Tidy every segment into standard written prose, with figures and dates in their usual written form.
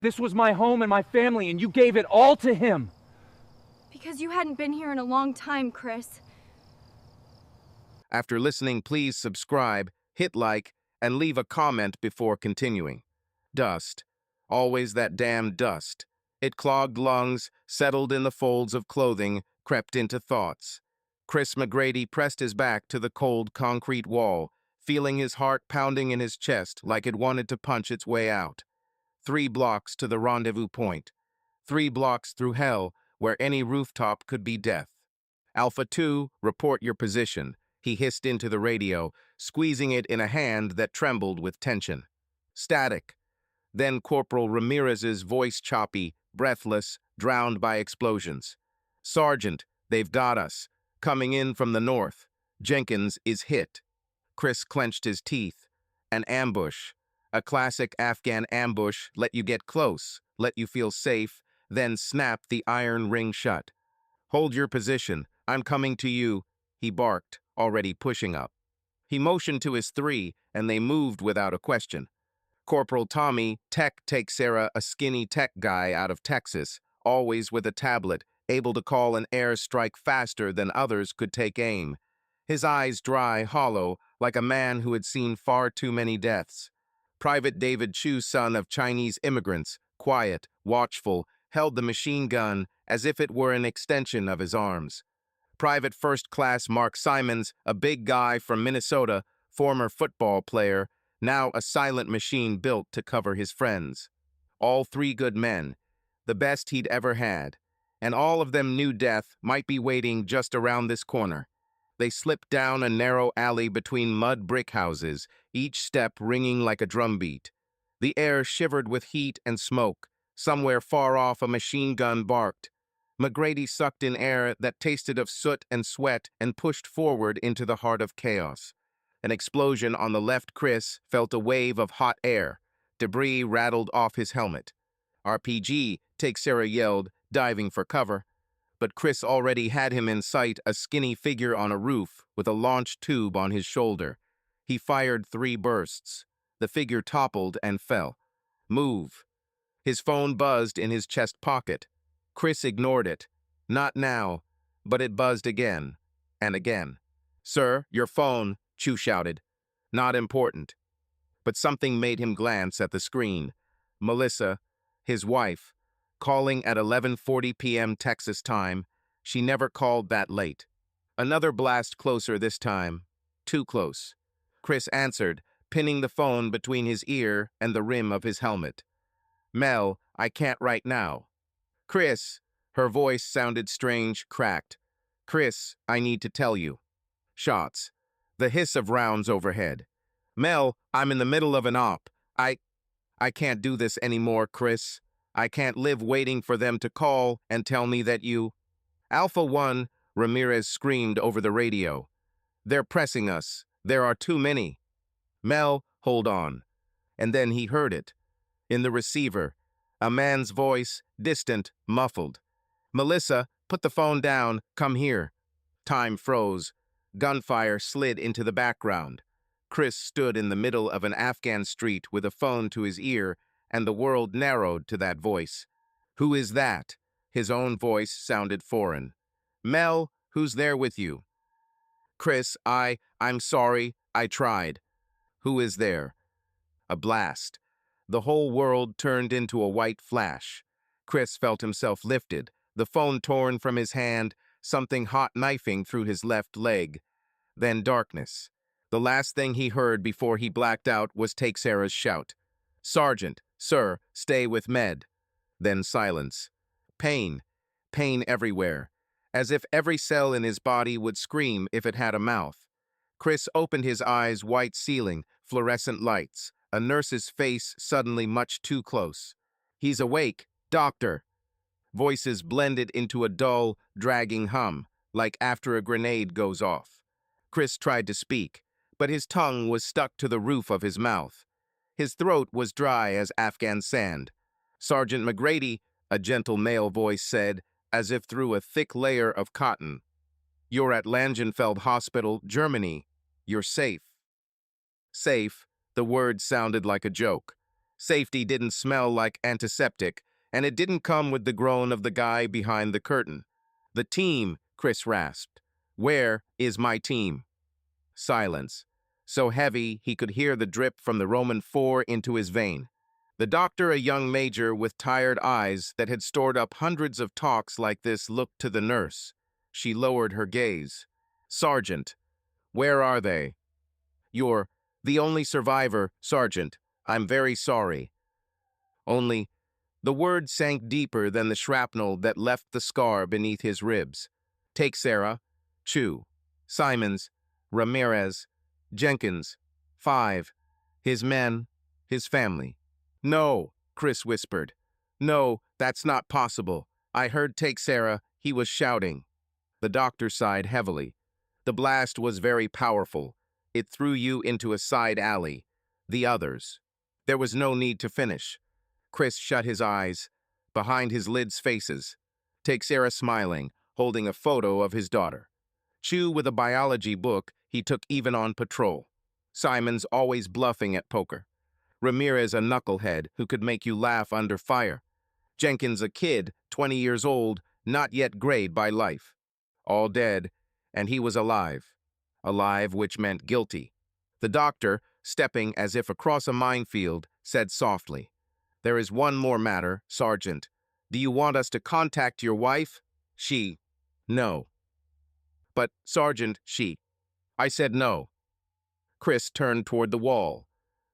This was my home and my family, and you gave it all to him. Because you hadn't been here in a long time, Chris. After listening, please subscribe, hit like, and leave a comment before continuing. Dust. Always that damn dust. It clogged lungs, settled in the folds of clothing, crept into thoughts. Chris McGrady pressed his back to the cold concrete wall, feeling his heart pounding in his chest like it wanted to punch its way out. 3 blocks to the rendezvous point. 3 blocks through hell, where any rooftop could be death. Alpha 2, report your position, he hissed into the radio, squeezing it in a hand that trembled with tension. Static. Then Corporal Ramirez's voice choppy, breathless, drowned by explosions. Sergeant, they've got us. Coming in from the north. Jenkins is hit. Chris clenched his teeth. An ambush. A classic Afghan ambush, let you get close, let you feel safe, then snap the iron ring shut. Hold your position, I'm coming to you, he barked, already pushing up. He motioned to his 3, and they moved without a question. Corporal Tommy, Tech Sarah, a skinny tech guy out of Texas, always with a tablet, able to call an air strike faster than others could take aim. His eyes dry, hollow, like a man who had seen far too many deaths. Private David Chu, son of Chinese immigrants, quiet, watchful, held the machine gun as if it were an extension of his arms. Private First Class Mark Simons, a big guy from Minnesota, former football player, now a silent machine built to cover his friends. All 3 good men, the best he'd ever had, and all of them knew death might be waiting just around this corner. They slipped down a narrow alley between mud brick houses, each step ringing like a drumbeat. The air shivered with heat and smoke. Somewhere far off a machine gun barked. McGrady sucked in air that tasted of soot and sweat and pushed forward into the heart of chaos. An explosion on the left. Chris felt a wave of hot air. Debris rattled off his helmet. RPG, Sarah yelled, diving for cover. But Chris already had him in sight, a skinny figure on a roof with a launch tube on his shoulder. He fired 3 bursts. The figure toppled and fell. Move. His phone buzzed in his chest pocket. Chris ignored it. Not now, but it buzzed again and again. Sir, your phone, Chu shouted. Not important. But something made him glance at the screen. Melissa, his wife, calling at 11:40 p.m. Texas time. She never called that late. Another blast closer this time. Too close. Chris answered, pinning the phone between his ear and the rim of his helmet. Mel, I can't right now. Chris, her voice sounded strange, cracked. Chris, I need to tell you. Shots. The hiss of rounds overhead. Mel, I'm in the middle of an op. I can't do this anymore, Chris. I can't live waiting for them to call and tell me that you... Alpha 1, Ramirez screamed over the radio. They're pressing us. There are too many. Mel, hold on. And then he heard it. In the receiver, a man's voice, distant, muffled. Melissa, put the phone down. Come here. Time froze. Gunfire slid into the background. Chris stood in the middle of an Afghan street with a phone to his ear, and the world narrowed to that voice. Who is that? His own voice sounded foreign. Mel, who's there with you? Chris, I'm sorry, I tried. Who is there? A blast. The whole world turned into a white flash. Chris felt himself lifted, the phone torn from his hand, something hot knifing through his left leg. Then darkness. The last thing he heard before he blacked out was Sarah's shout. Sergeant, sir, stay with Med. Then silence. Pain. Pain everywhere. As if every cell in his body would scream if it had a mouth. Chris opened his eyes, white ceiling, fluorescent lights, a nurse's face suddenly much too close. He's awake, doctor. Voices blended into a dull, dragging hum, like after a grenade goes off. Chris tried to speak, but his tongue was stuck to the roof of his mouth. His throat was dry as Afghan sand. Sergeant McGrady, a gentle male voice said, as if through a thick layer of cotton. You're at Langenfeld Hospital, Germany. You're safe. Safe, the word sounded like a joke. Safety didn't smell like antiseptic, and it didn't come with the groan of the guy behind the curtain. "The team," Chris rasped. "Where is my team?" Silence. So heavy he could hear the drip from the Roman 4 into his vein. The doctor, a young major with tired eyes that had stored up hundreds of talks like this, looked to the nurse. She lowered her gaze. "Sergeant, where are they?" "You're the only survivor, Sergeant. I'm very sorry." Only, the word sank deeper than the shrapnel that left the scar beneath his ribs. "Take Sarah, Chu, Simons, Ramirez, Jenkins, 5, his men, his family." "No," Chris whispered. "No, that's not possible. I heard take Sarah," he was shouting. The doctor sighed heavily. "The blast was very powerful. It threw you into a side alley. The others." There was no need to finish. Chris shut his eyes. Behind his lids faces. Take Sarah smiling, holding a photo of his daughter. Chu with a biology book he took even on patrol. Simons always bluffing at poker. Ramirez a knucklehead who could make you laugh under fire. Jenkins a kid, 20 years old, not yet grayed by life. All dead, and he was alive. Alive, which meant guilty. The doctor, stepping as if across a minefield, said softly, "There is one more matter, Sergeant. Do you want us to contact your wife?" "She." "No." "But, Sergeant, she." "I said no." Chris turned toward the wall.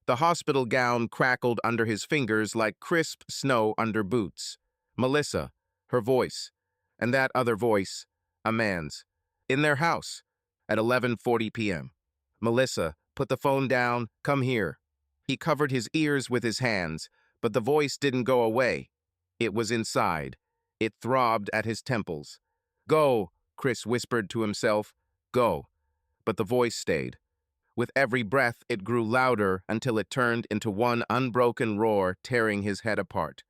The hospital gown crackled under his fingers like crisp snow under boots. Melissa, her voice, and that other voice, a man's. In their house, at 11:40 p.m. "Melissa, put the phone down, come here." He covered his ears with his hands, but the voice didn't go away. It was inside. It throbbed at his temples. "Go," Chris whispered to himself. "Go." But the voice stayed. With every breath, it grew louder until it turned into one unbroken roar, tearing his head apart.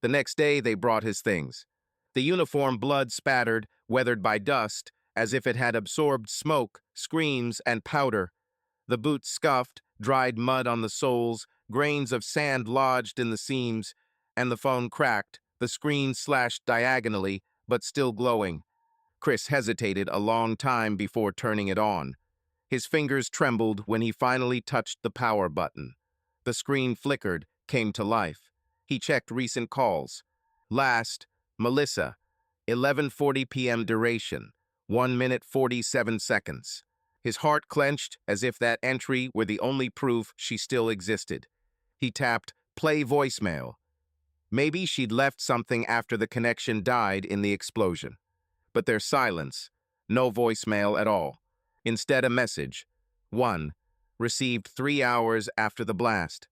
The next day, they brought his things. The uniform blood spattered, weathered by dust, as if it had absorbed smoke, screams, and powder. The boots scuffed, dried mud on the soles, grains of sand lodged in the seams, and the phone cracked, the screen slashed diagonally, but still glowing. Chris hesitated a long time before turning it on. His fingers trembled when he finally touched the power button. The screen flickered, came to life. He checked recent calls. Last, Melissa, 11:40 p.m. duration, 1 minute 47 seconds. His heart clenched as if that entry were the only proof she still existed. He tapped play voicemail. Maybe she'd left something after the connection died in the explosion. But there's silence. No voicemail at all. Instead, a message. 1. Received 3 hours after the blast.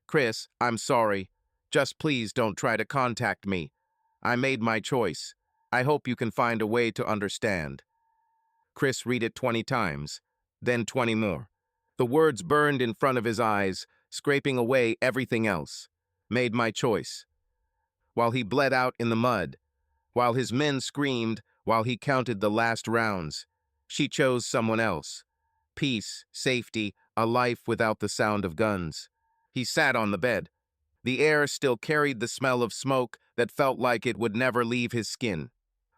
"Chris, I'm sorry. Just please don't try to contact me. I made my choice. I hope you can find a way to understand." Chris read it 20 times, then 20 more. The words burned in front of his eyes, scraping away everything else. Made my choice. While he bled out in the mud, while his men screamed, while he counted the last rounds, she chose someone else. Peace, safety, a life without the sound of guns. He sat on the bed. The air still carried the smell of smoke that felt like it would never leave his skin.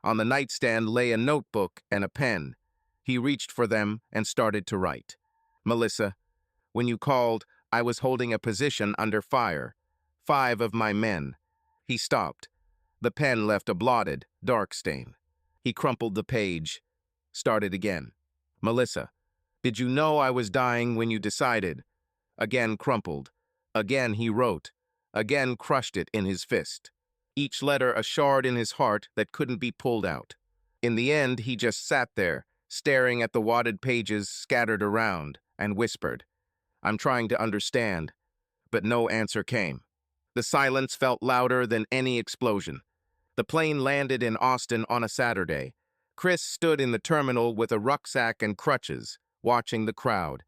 On the nightstand lay a notebook and a pen. He reached for them and started to write. "Melissa, when you called, I was holding a position under fire. 5 of my men." He stopped. The pen left a blotted, dark stain. He crumpled the page. Started again. "Melissa, did you know I was dying when you decided?" Again crumpled. Again he wrote. Again crushed it in his fist. Each letter a shard in his heart that couldn't be pulled out. In the end, he just sat there, staring at the wadded pages scattered around, and whispered, "I'm trying to understand." But no answer came. The silence felt louder than any explosion. The plane landed in Austin on a Saturday. Chris stood in the terminal with a rucksack and crutches, watching the crowd.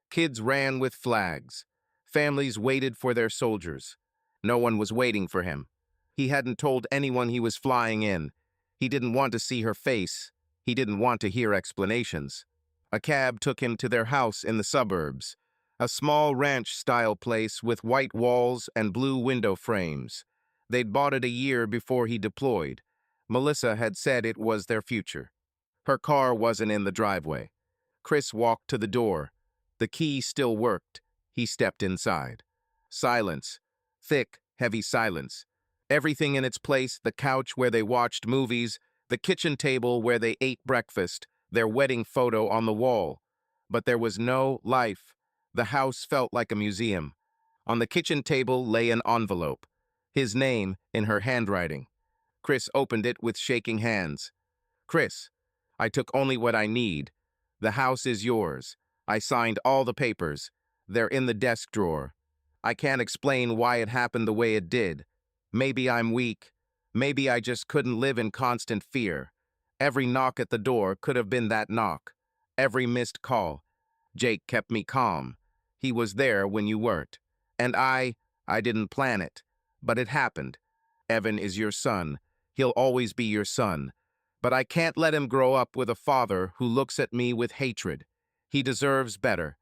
Kids ran with flags. Families waited for their soldiers. No one was waiting for him. He hadn't told anyone he was flying in. He didn't want to see her face. He didn't want to hear explanations. A cab took him to their house in the suburbs. A small ranch-style place with white walls and blue window frames. They'd bought it a year before he deployed. Melissa had said it was their future. Her car wasn't in the driveway. Chris walked to the door. The key still worked. He stepped inside. Silence. Thick, heavy silence. Everything in its place, the couch where they watched movies, the kitchen table where they ate breakfast, their wedding photo on the wall. But there was no life. The house felt like a museum. On the kitchen table lay an envelope. His name in her handwriting. Chris opened it with shaking hands. Chris, I took only what I need. The house is yours. I signed all the papers. They're in the desk drawer. I can't explain why it happened the way it did. Maybe I'm weak. Maybe I just couldn't live in constant fear. Every knock at the door could have been that knock. Every missed call. Jake kept me calm. He was there when you weren't. And I didn't plan it. But it happened. Evan is your son. He'll always be your son. But I can't let him grow up with a father who looks at me with hatred. He deserves better.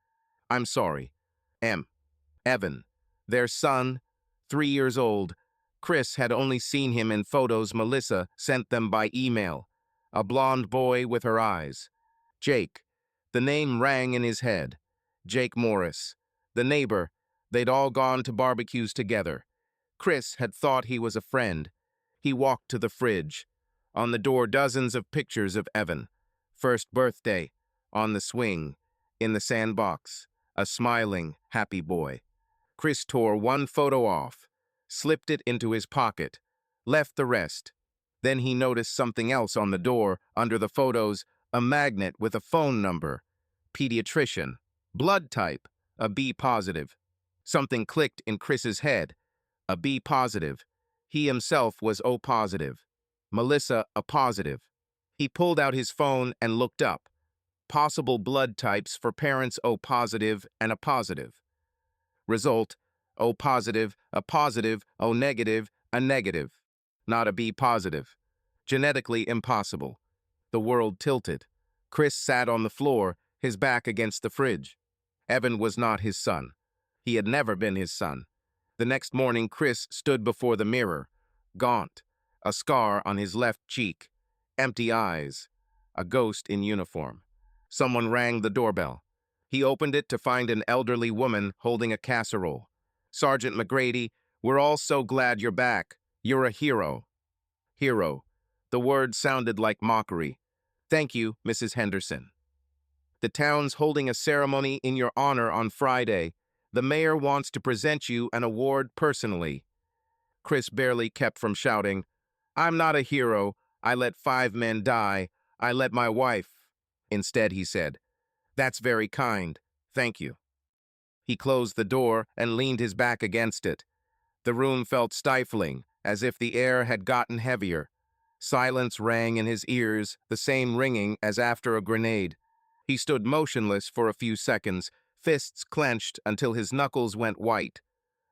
I'm sorry. Evan. Their son, 3 years old. Chris had only seen him in photos Melissa sent them by email. A blonde boy with her eyes. Jake. The name rang in his head. Jake Morris. The neighbor. They'd all gone to barbecues together. Chris had thought he was a friend. He walked to the fridge. On the door, dozens of pictures of Evan. First birthday. On the swing. In the sandbox. A smiling, happy boy. Chris tore one photo off, slipped it into his pocket, left the rest. Then he noticed something else on the door, under the photos, a magnet with a phone number. Pediatrician. Blood type. A B positive. Something clicked in Chris's head. A B positive. He himself was O positive. Melissa, a positive. He pulled out his phone and looked up. Possible blood types for parents O positive and a positive. Result, O positive, a positive, O negative, a negative. Not a B positive. Genetically impossible. The world tilted. Chris sat on the floor, his back against the fridge. Evan was not his son. He had never been his son. The next morning, Chris stood before the mirror, gaunt, a scar on his left cheek, empty eyes, a ghost in uniform. Someone rang the doorbell. He opened it to find an elderly woman holding a casserole. Sergeant McGrady, we're all so glad you're back. You're a hero. Hero. The word sounded like mockery. Thank you, Mrs. Henderson. The town's holding a ceremony in your honor on Friday. The mayor wants to present you an award personally. Chris barely kept from shouting, I'm not a hero. I let 5 men die. I let my wife. Instead, he said, That's very kind. Thank you. He closed the door and leaned his back against it. The room felt stifling, as if the air had gotten heavier. Silence rang in his ears, the same ringing as after a grenade. He stood motionless for a few seconds, fists clenched until his knuckles went white.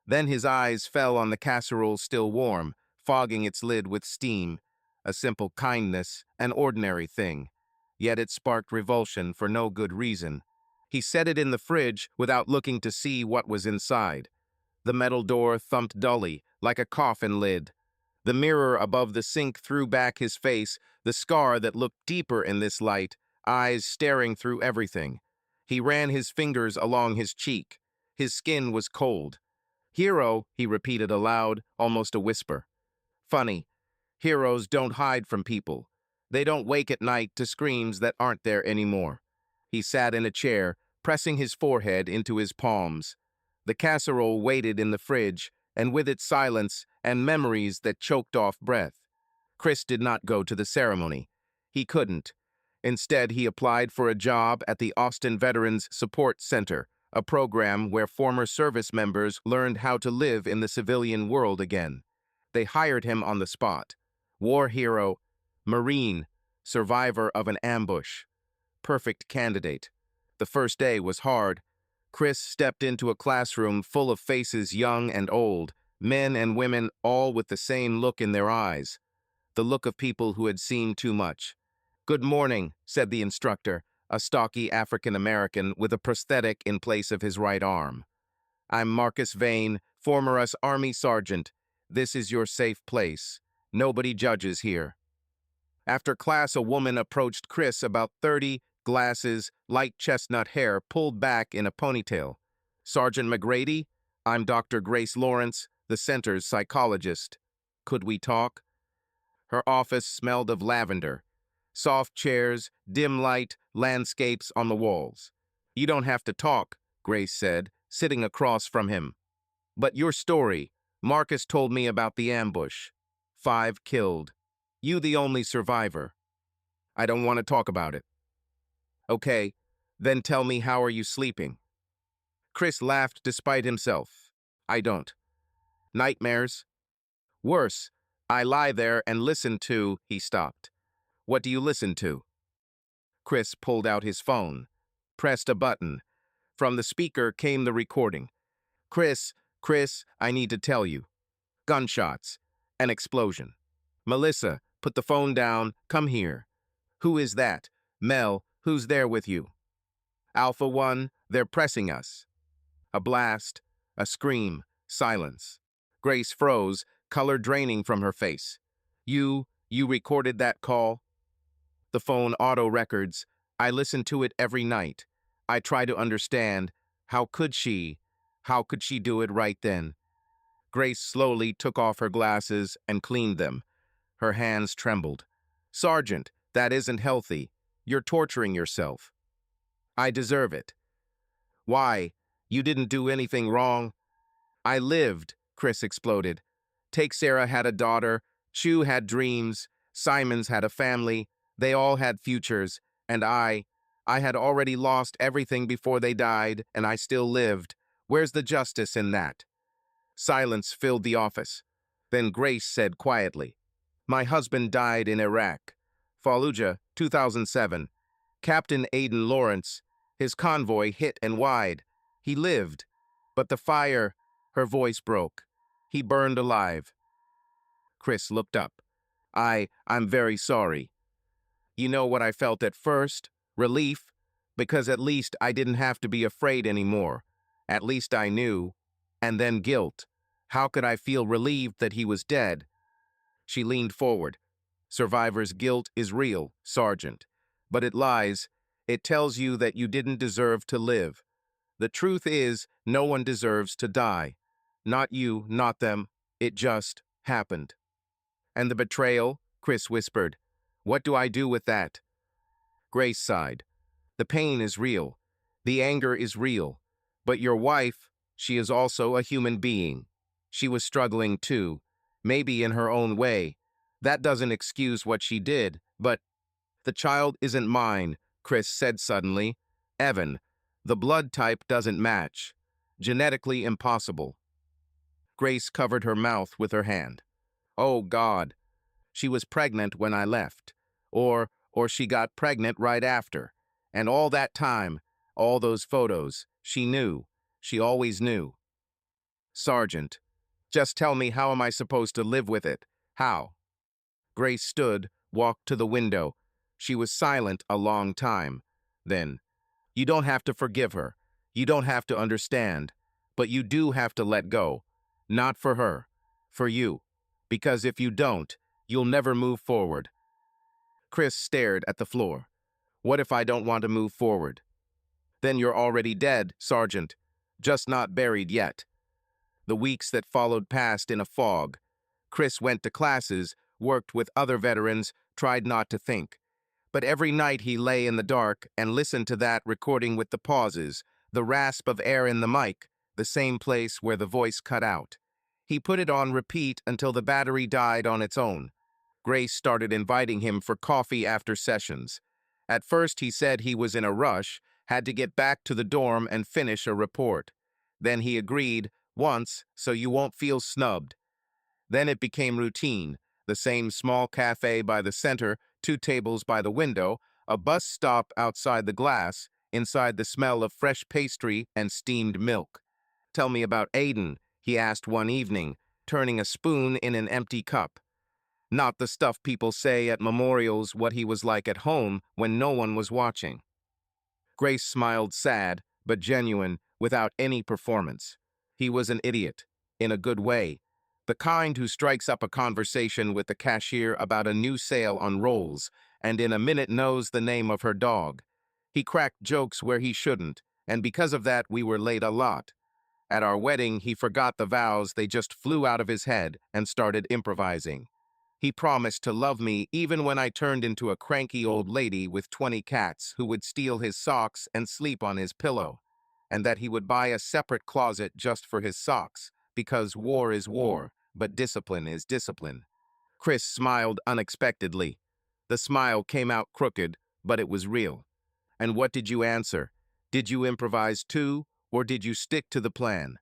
Then his eyes fell on the casserole still warm, fogging its lid with steam. A simple kindness, an ordinary thing. Yet it sparked revulsion for no good reason. He set it in the fridge without looking to see what was inside. The metal door thumped dully, like a coffin lid. The mirror above the sink threw back his face, the scar that looked deeper in this light, eyes staring through everything. He ran his fingers along his cheek. His skin was cold. Hero, he repeated aloud, almost a whisper. Funny. Heroes don't hide from people. They don't wake at night to screams that aren't there anymore. He sat in a chair, pressing his forehead into his palms. The casserole waited in the fridge, and with it silence and memories that choked off breath. Chris did not go to the ceremony. He couldn't. Instead, he applied for a job at the Austin Veterans Support Center, a program where former service members learned how to live in the civilian world again. They hired him on the spot. War hero, Marine, survivor of an ambush. Perfect candidate. The first day was hard. Chris stepped into a classroom full of faces young and old, men and women, all with the same look in their eyes. The look of people who had seen too much. Good morning, said the instructor. a stocky African-American with a prosthetic in place of his right arm. "I'm Marcus Vane, former US Army Sergeant. This is your safe place. Nobody judges here." After class, a woman approached Chris, about 30, glasses, light chestnut hair pulled back in a ponytail. "Sergeant McGrady, I'm Dr. Grace Lawrence, the center's psychologist. Could we talk?" Her office smelled of lavender. Soft chairs, dim light, landscapes on the walls. "You don't have to talk," Grace said, sitting across from him. "But your story. Marcus told me about the ambush. 5 killed. You the only survivor." "I don't want to talk about it." "Okay, then tell me, how are you sleeping?" Chris laughed despite himself. "I don't." "Nightmares?" "Worse. I lie there and listen to—" He stopped. "What do you listen to?" Chris pulled out his phone, pressed a button. From the speaker came the recording. Chris, I need to tell you." Gunshots. An explosion. "Melissa, put the phone down. Come here." "Who is that?" "Mel, who's there with you?" "Alpha 1, they're pressing us." A blast, a scream, silence. Grace froze, color draining from her face. You recorded that call?" "The phone auto records. I listen to it every night. I try to understand. How could she do it right then?" Grace slowly took off her glasses and cleaned them. Her hands trembled. "Sergeant, that isn't healthy. You're torturing yourself." "I deserve it." "Why? You didn't do anything wrong." "I lived," Chris exploded. "Take Sarah had a daughter, Chu had dreams, Simons had a family, they all had futures, and I had already lost everything before they died, and I still lived. Where's the justice in that?" Silence filled the office. Then Grace said quietly, "My husband died in Iraq. Fallujah, 2007. Captain Aiden Lawrence. His convoy hit and wide. He lived. But the fire—" Her voice broke. "He burned alive." Chris looked up. I'm very sorry." "You know what I felt at first? Relief. Because at least I didn't have to be afraid anymore. At least I knew. And then guilt. How could I feel relieved that he was dead?" She leaned forward. "Survivor's guilt is real, Sergeant. But it lies. It tells you that you didn't deserve to live. The truth is, no one deserves to die. Not you, not them. It just happened." "And the betrayal?" Chris whispered. "What do I do with that?" Grace sighed. "The pain is real. The anger is real. But your wife, she is also a human being. She was struggling too, maybe in her own way. That doesn't excuse what she did, but—" "The child isn't mine," Chris said suddenly. "Evan, the blood type doesn't match. Genetically impossible." Grace covered her mouth with her hand. "Oh, God. She was pregnant when I left. Or she got pregnant right after. And all that time, all those photos, she knew. She always knew." "Sergeant, just tell me, how am I supposed to live with it? How?" Grace stood, walked to the window. She was silent a long time. Then, "You don't have to forgive her. You don't have to understand. But you do have to let go. Not for her. For you. Because if you don't, you'll never move forward." Chris stared at the floor. "What if I don't want to move forward?" "Then you're already dead, Sergeant. Just not buried yet." The weeks that followed passed in a fog. Chris went to classes, worked with other veterans, tried not to think. But every night he lay in the dark and listened to that recording with the pauses, the rasp of air in the mic, the same place where the voice cut out. He put it on repeat until the battery died on its own. Grace started inviting him for coffee after sessions. At first he said he was in a rush, had to get back to the dorm and finish a report. Then he agreed, once, so you won't feel snubbed. Then it became routine, the same small cafe by the center, 2 tables by the window, a bus stop outside the glass, inside the smell of fresh pastry and steamed milk. "Tell me about Aiden," he asked one evening, turning a spoon in an empty cup. "Not the stuff people say at memorials, what he was like at home when no one was watching." Grace smiled sad, but genuine, without any performance. He was an idiot, in a good way. The kind who strikes up a conversation with the cashier about a new sale on rolls, and in a minute knows the name of her dog. He cracked jokes where he shouldn't, and because of that we were late a lot. At our wedding, he forgot the vows, they just flew out of his head and started improvising. He promised to love me even when I turned into a cranky old lady with 20 cats who would steal his socks and sleep on his pillow, and that he would buy a separate closet just for his socks, because war is war, but discipline is discipline. Chris smiled unexpectedly. The smile came out crooked, but it was real. And what did you answer? Did you improvise too, or did you stick to the plan?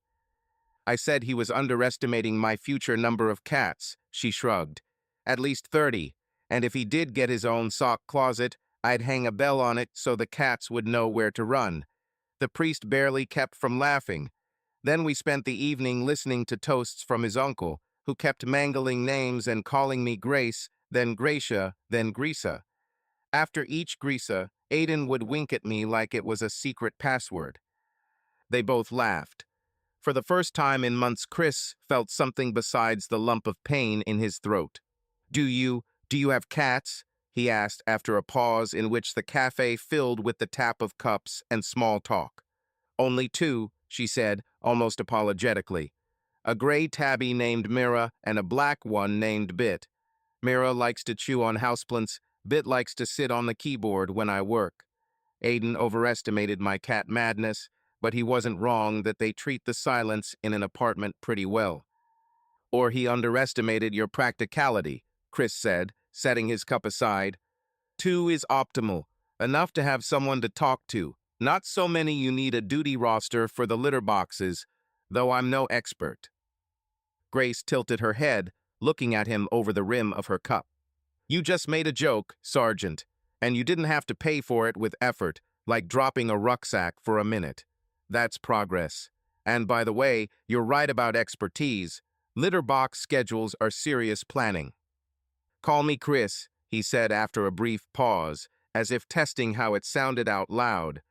I said he was underestimating my future number of cats, she shrugged. At least 30, and if he did get his own sock closet, I'd hang a bell on it so the cats would know where to run. The priest barely kept from laughing. Then we spent the evening listening to toasts from his uncle, who kept mangling names and calling me Grace, then Gracia, then Grisa. After each Grisa, Aiden would wink at me like it was a secret password. They both laughed. For the first time in months, Chris felt something besides the lump of pain in his throat. Do you have cats? He asked after a pause in which the cafe filled with the tap of cups and small talk. Only 2, she said, almost apologetically. A gray tabby named Mira and a black one named Bit. Mira likes to chew on houseplants, Bit likes to sit on the keyboard when I work. Aiden overestimated my cat madness, but he wasn't wrong that they treat the silence in an apartment pretty well. Or he underestimated your practicality, Chris said, setting his cup aside. 2 is optimal, enough to have someone to talk to. Not so many you need a duty roster for the litter boxes, though I'm no expert. Grace tilted her head, looking at him over the rim of her cup. You just made a joke, Sergeant, and you didn't have to pay for it with effort, like dropping a rucksack for a minute. That's progress. And by the way, you're right about expertise. Litter box schedules are serious planning. Call me Chris, he said after a brief pause, as if testing how it sounded out loud.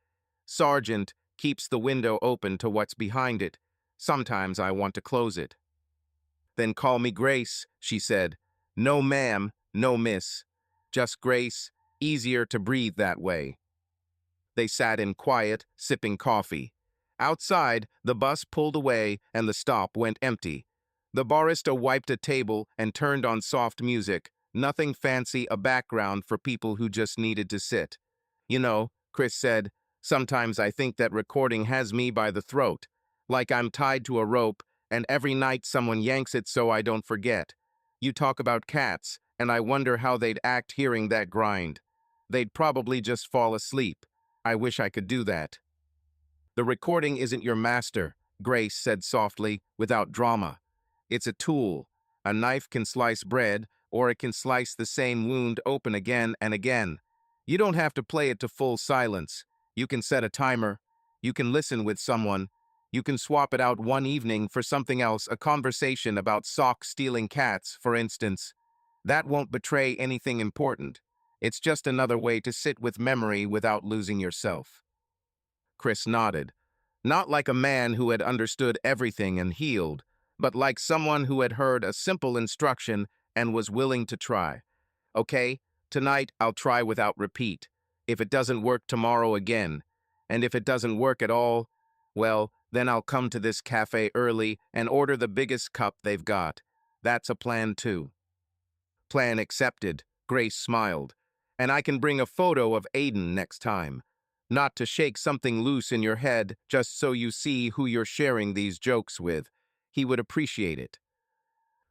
Sergeant keeps the window open to what's behind it. Sometimes I want to close it. Then call me Grace, she said. No ma'am, no miss. Just Grace, easier to breathe that way. They sat in quiet, sipping coffee. Outside, the bus pulled away and the stop went empty. The barista wiped a table and turned on soft music, nothing fancy, a background for people who just needed to sit. You know, Chris said, sometimes I think that recording has me by the throat, like I'm tied to a rope, and every night someone yanks it so I don't forget. You talk about cats, and I wonder how they'd act hearing that grind. They'd probably just fall asleep. I wish I could do that. The recording isn't your master, Grace said softly, without drama. It's a tool. A knife can slice bread, or it can slice the same wound open again and again. You don't have to play it to full silence. You can set a timer. You can listen with someone. You can swap it out one evening for something else, a conversation about sock-stealing cats, for instance. That won't betray anything important. It's just another way to sit with memory without losing yourself. Chris nodded. Not like a man who had understood everything and healed, but like someone who had heard a simple instruction and was willing to try. Okay, tonight I'll try without repeat. If it doesn't work tomorrow again, and if it doesn't work at all, well, then I'll come to this cafe early and order the biggest cup they've got. That's a plan too. Plan accepted, Grace smiled. And I can bring a photo of Aiden next time. Not to shake something loose in your head, just so you see who you're sharing these jokes with. He would appreciate it.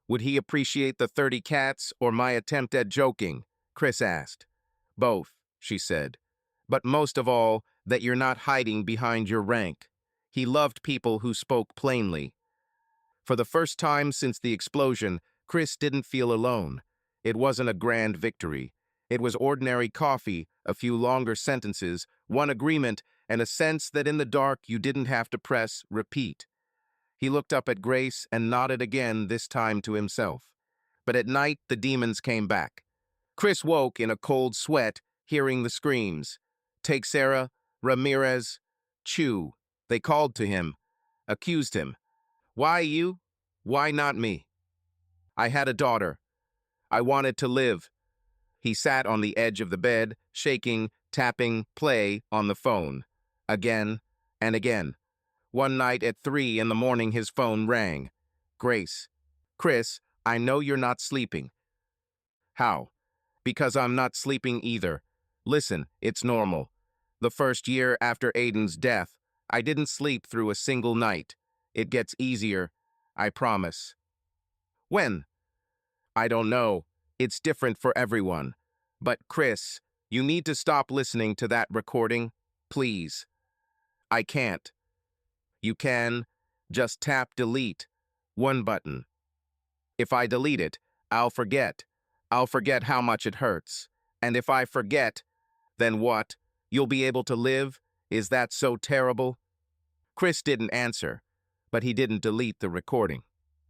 Would he appreciate the 30 cats or my attempt at joking? Chris asked. Both, she said. But most of all, that you're not hiding behind your rank. He loved people who spoke plainly. For the first time since the explosion, Chris didn't feel alone. It wasn't a grand victory. It was ordinary coffee, a few longer sentences, one agreement, and a sense that in the dark you didn't have to press repeat. He looked up at Grace and nodded again, this time to himself. But at night, the demons came back. Chris woke in a cold sweat, hearing the screams. Take Sarah, Ramirez, Chu. They called to him, accused him. Why you? Why not me? I had a daughter. I wanted to live. He sat on the edge of the bed, shaking, tapping play on the phone. Again and again. One night at 3 in the morning, his phone rang. Grace. Chris, I know you're not sleeping. How? Because I'm not sleeping either. Listen, it's normal. The first year after Aiden's death, I didn't sleep through a single night. It gets easier, I promise. When? I don't know. It's different for everyone. But Chris, you need to stop listening to that recording, please. I can't. You can. Just tap delete. One button. If I delete it, I'll forget. I'll forget how much it hurts. And if I forget, then what? You'll be able to live? Is that so terrible? Chris didn't answer, but he didn't delete the recording.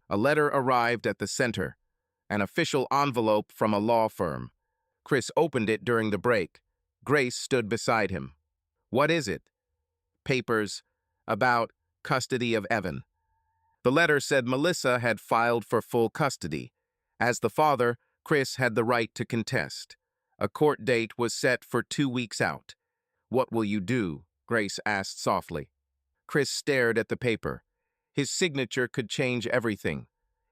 A letter arrived at the center, an official envelope from a law firm. Chris opened it during the break. Grace stood beside him. What is it? Papers about custody of Evan. The letter said Melissa had filed for full custody. As the father, Chris had the right to contest. A court date was set for 2 weeks out. What will you do? Grace asked softly. Chris stared at the paper. His signature could change everything.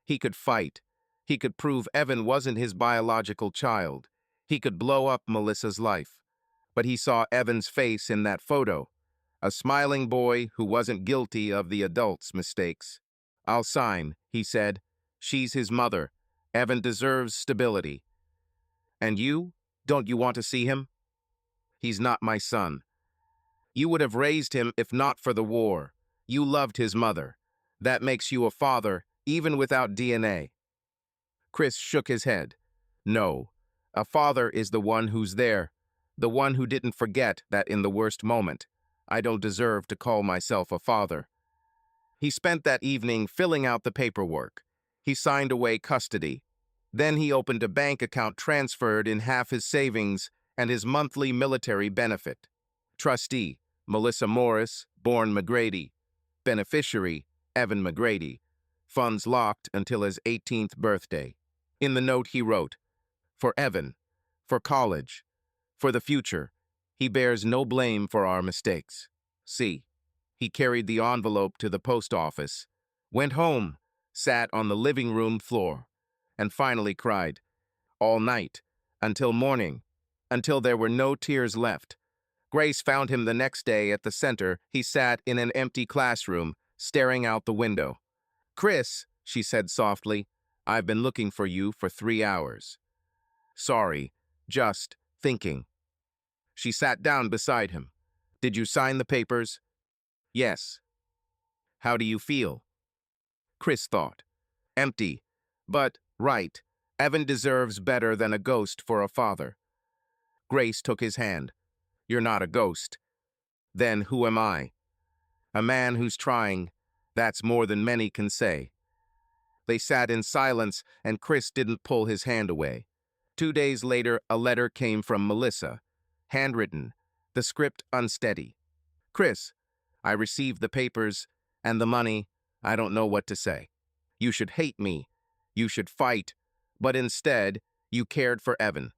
He could fight. He could prove Evan wasn't his biological child. He could blow up Melissa's life. But he saw Evan's face in that photo. A smiling boy who wasn't guilty of the adult's mistakes. I'll sign, he said. She's his mother. Evan deserves stability. And you? Don't you want to see him? He's not my son. You would have raised him if not for the war. You loved his mother. That makes you a father, even without DNA. Chris shook his head. No, a father is the one who's there, the one who didn't forget that in the worst moment. I don't deserve to call myself a father. He spent that evening filling out the paperwork. He signed away custody. Then he opened a bank account transferred in half his savings and his monthly military benefit. Trustee, Melissa Morris, born McGrady. Beneficiary, Evan McGrady. Funds locked until his 18th birthday. In the note he wrote, for Evan, for college, for the future. He bears no blame for our mistakes. See. He carried the envelope to the post office, went home, sat on the living room floor, and finally cried. All night, until morning, until there were no tears left. Grace found him the next day at the center. He sat in an empty classroom, staring out the window. Chris, she said softly, I've been looking for you for 3 hours. Sorry, just thinking. She sat down beside him. Did you sign the papers? Yes. How do you feel? Chris thought. Empty, but right. Evan deserves better than a ghost for a father. Grace took his hand. You're not a ghost. Then who am I? A man who's trying. That's more than many can say. They sat in silence, and Chris didn't pull his hand away. 2 days later, a letter came from Melissa. Handwritten, the script unsteady. Chris, I received the papers and the money. I don't know what to say. You should hate me. You should fight. But instead, you cared for Evan.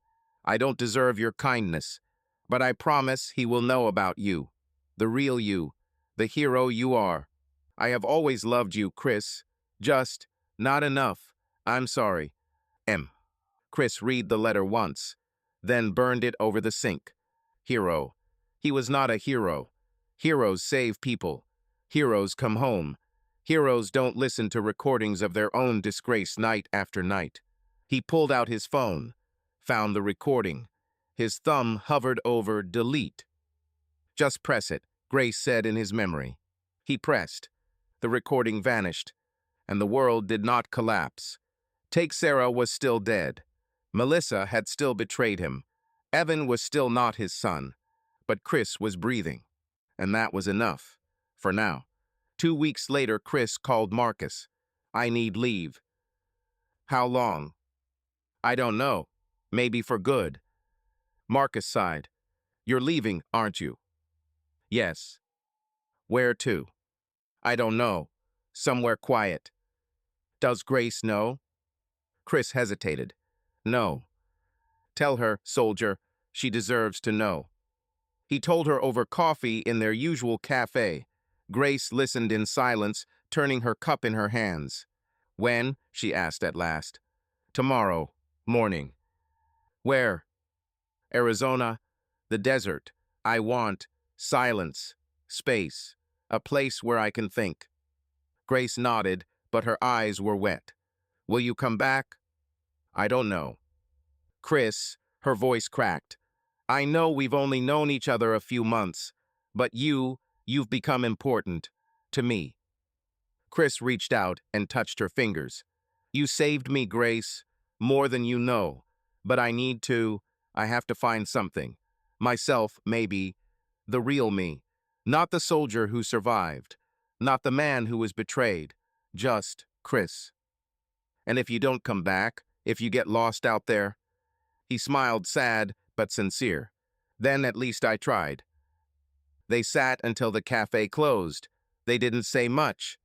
I don't deserve your kindness, but I promise he will know about you. The real you. The hero you are. I have always loved you, Chris. Just not enough. I'm sorry. M. Chris read the letter once, then burned it over the sink. Hero. He was not a hero. Heroes save people. Heroes come home. Heroes don't listen to recordings of their own disgrace night after night. He pulled out his phone, found the recording. His thumb hovered over delete. Just press it, Grace said in his memory. He pressed. The recording vanished, and the world did not collapse. Take Sarah was still dead. Melissa had still betrayed him. Evan was still not his son, but Chris was breathing. And that was enough, for now. 2 weeks later, Chris called Marcus. I need leave. How long? I don't know. Maybe for good. Marcus sighed. You're leaving, aren't you? Yes. Where to? I don't know. Somewhere quiet. Does Grace know? Chris hesitated. No. Tell her, soldier, she deserves to know. He told her over coffee in their usual cafe. Grace listened in silence, turning her cup in her hands. When? She asked at last. Tomorrow, morning. Where? Arizona, the desert. I want silence, space, a place where I can think. Grace nodded, but her eyes were wet. Will you come back? I don't know. Chris, her voice cracked. I know we've only known each other a few months, but you've become important to me. Chris reached out and touched her fingers. You saved me, Grace, more than you know, but I have to find something. Myself, maybe, the real me. Not the soldier who survived, not the man who was betrayed, just Chris. And if you don't come back, if you get lost out there? He smiled, sad but sincere. Then at least I tried. They sat until the cafe closed. They didn't say much.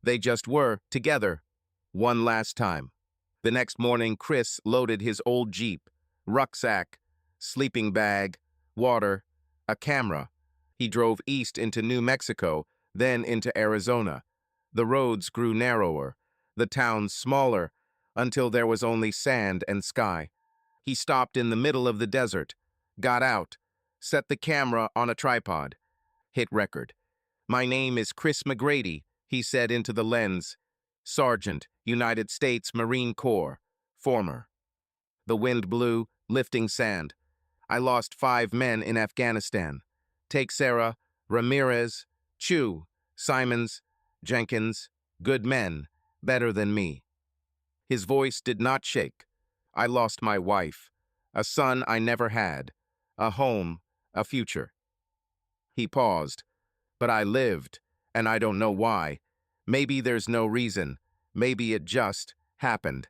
They just were together. One last time. The next morning, Chris loaded his old Jeep, rucksack, sleeping bag, water, a camera. He drove east into New Mexico, then into Arizona. The roads grew narrower, the towns smaller, until there was only sand and sky. He stopped in the middle of the desert, got out, set the camera on a tripod, hit record. My name is Chris McGrady, he said into the lens. Sergeant, United States Marine Corps, former. The wind blew, lifting sand. I lost 5 men in Afghanistan. Take Sarah, Ramirez, Chu, Simons, Jenkins, good men, better than me. His voice did not shake. I lost my wife, a son I never had, a home, a future. He paused. But I lived, and I don't know why. Maybe there's no reason. Maybe it just happened.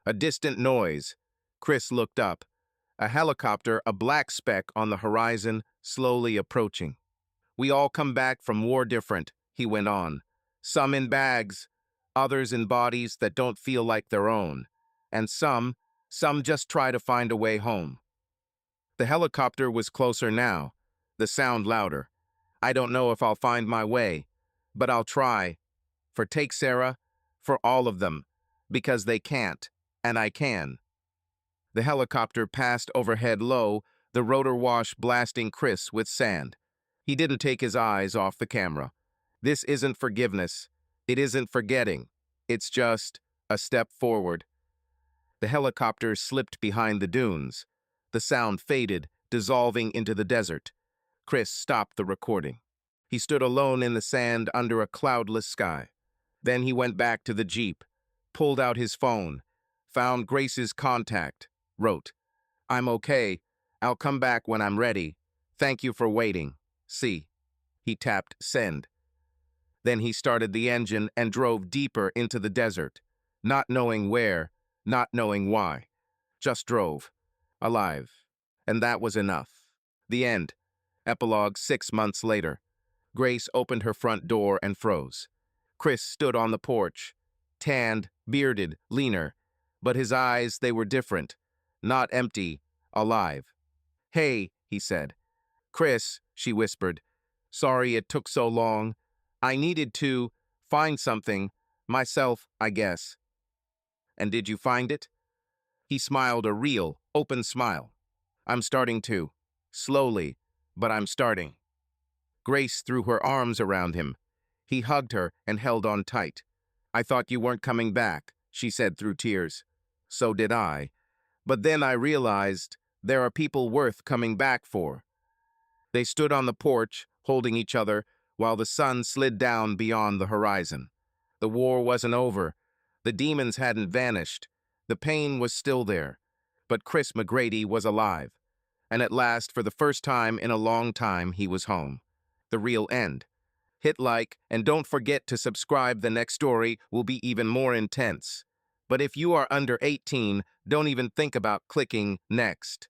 A distant noise. Chris looked up. A helicopter, a black speck on the horizon, slowly approaching. We all come back from war different, he went on. Some in bags, others in bodies that don't feel like their own. And some just try to find a way home. The helicopter was closer now, the sound louder. I don't know if I'll find my way, but I'll try. For Take Sarah, for all of them, because they can't, and I can. The helicopter passed overhead low, the rotor wash blasting Chris with sand. He didn't take his eyes off the camera. This isn't forgiveness. It isn't forgetting. It's just a step forward. The helicopter slipped behind the dunes. The sound faded, dissolving into the desert. Chris stopped the recording. He stood alone in the sand under a cloudless sky. Then he went back to the Jeep, pulled out his phone, found Grace's contact, wrote, I'm okay. I'll come back when I'm ready. Thank you for waiting. See. He tapped send. Then he started the engine and drove deeper into the desert, not knowing where, not knowing why. Just drove. Alive. And that was enough. The end. Epilogue 6 months later. Grace opened her front door and froze. Chris stood on the porch, tanned, bearded, leaner, but his eyes, they were different. Not empty, alive. Hey, he said. Chris, she whispered. Sorry it took so long. I needed to find something, myself, I guess. And did you find it? He smiled a real, open smile. I'm starting to. Slowly, but I'm starting. Grace threw her arms around him. He hugged her and held on tight. I thought you weren't coming back, she said through tears. So did I. But then I realized there are people worth coming back for. They stood on the porch, holding each other, while the sun slid down beyond the horizon. The war wasn't over. The demons hadn't vanished. The pain was still there. But Chris McGrady was alive. And at last, for the first time in a long time, he was home. The real end. Hit like, and don't forget to subscribe. The next story will be even more intense. But if you are under 18, don't even think about clicking next.